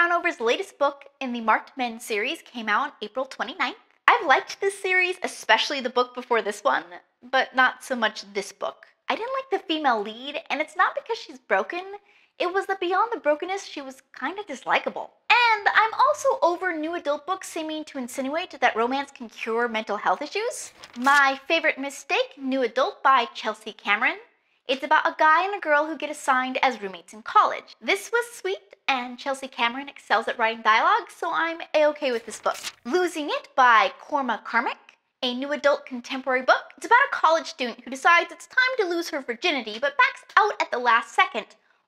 Crownover's latest book in the Marked Men series came out on April 29th. I've liked this series, especially the book before this one, but not so much this book. I didn't like the female lead, and it's not because she's broken. It was that beyond the brokenness, she was kind of dislikable. And I'm also over new adult books seeming to insinuate that romance can cure mental health issues. My favorite mistake, New Adult by Chelsea Cameron. It's about a guy and a girl who get assigned as roommates in college. This was sweet, and Chelsea Cameron excels at writing dialogue, so I'm a-okay with this book. Losing It by Corma Carmick. A new adult contemporary book. It's about a college student who decides it's time to lose her virginity but backs out at the last second,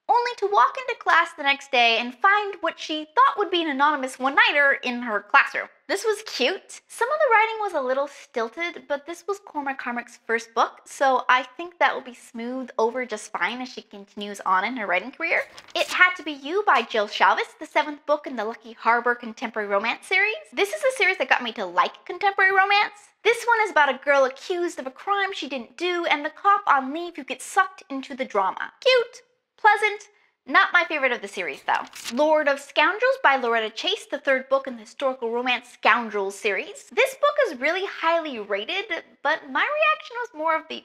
only to walk into class the next day and find what she thought would be an anonymous one-nighter in her classroom. This was cute. Some of the writing was a little stilted, but this was Cormac Carmick's first book, so I think that will be smoothed over just fine as she continues on in her writing career. It Had to Be You by Jill Chalvis, the 7th book in the Lucky Harbor contemporary romance series. This is a series that got me to like contemporary romance. This one is about a girl accused of a crime she didn't do and the cop on leave who gets sucked into the drama. Cute, pleasant, not my favorite of the series though. Lord of Scoundrels by Loretta Chase, the 3rd book in the historical romance Scoundrels series. This book is really highly rated, but my reaction was more of the,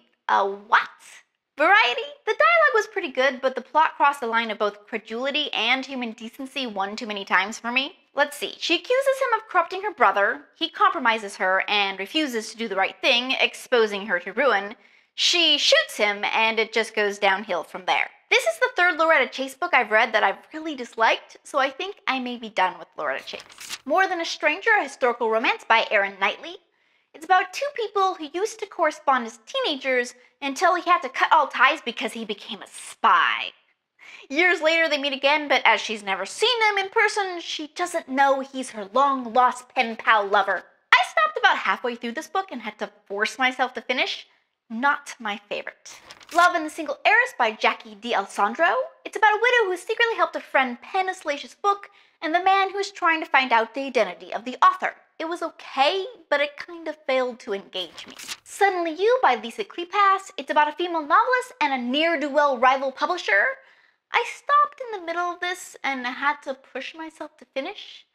what? Variety? The dialogue was pretty good, but the plot crossed the line of both credulity and human decency one too many times for me. Let's see. She accuses him of corrupting her brother, he compromises her and refuses to do the right thing, exposing her to ruin. She shoots him, and it just goes downhill from there. This is the 3rd Loretta Chase book I've read that I've really disliked, so I think I may be done with Loretta Chase. More Than a Stranger, a historical romance by Erin Knightley. It's about 2 people who used to correspond as teenagers until he had to cut all ties because he became a spy. Years later they meet again, but as she's never seen him in person, she doesn't know he's her long-lost pen pal lover. I stopped about halfway through this book and had to force myself to finish. Not my favorite. Love and the Single Heiress by Jackie D'Alessandro. It's about a widow who secretly helped a friend pen a salacious book and the man who is trying to find out the identity of the author. It was okay, but it kind of failed to engage me. Suddenly You by Lisa Kleypas. It's about a female novelist and a ne'er-do-well rival publisher. I stopped in the middle of this and had to push myself to finish.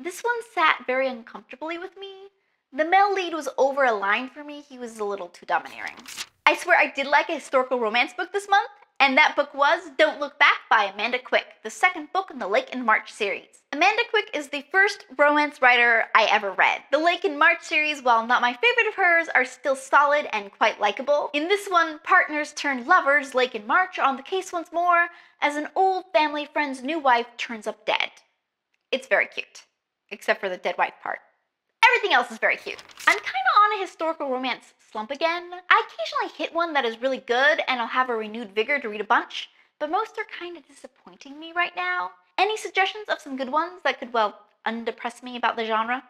This one sat very uncomfortably with me. The male lead was over a line for me. He was a little too domineering. I swear I did like a historical romance book this month, and that book was Don't Look Back by Amanda Quick, the 2nd book in the Lake and March series. Amanda Quick is the first romance writer I ever read. The Lake and March series, while not my favorite of hers, are still solid and quite likable. In this one, partners turned lovers, Lake and March, are on the case once more as an old family friend's new wife turns up dead. It's very cute, except for the dead wife part. Everything else is very cute. I'm kind of on a historical romance slump again. I occasionally hit one that is really good and I'll have a renewed vigor to read a bunch, but most are kind of disappointing me right now. Any suggestions of some good ones that could, well, undepress me about the genre?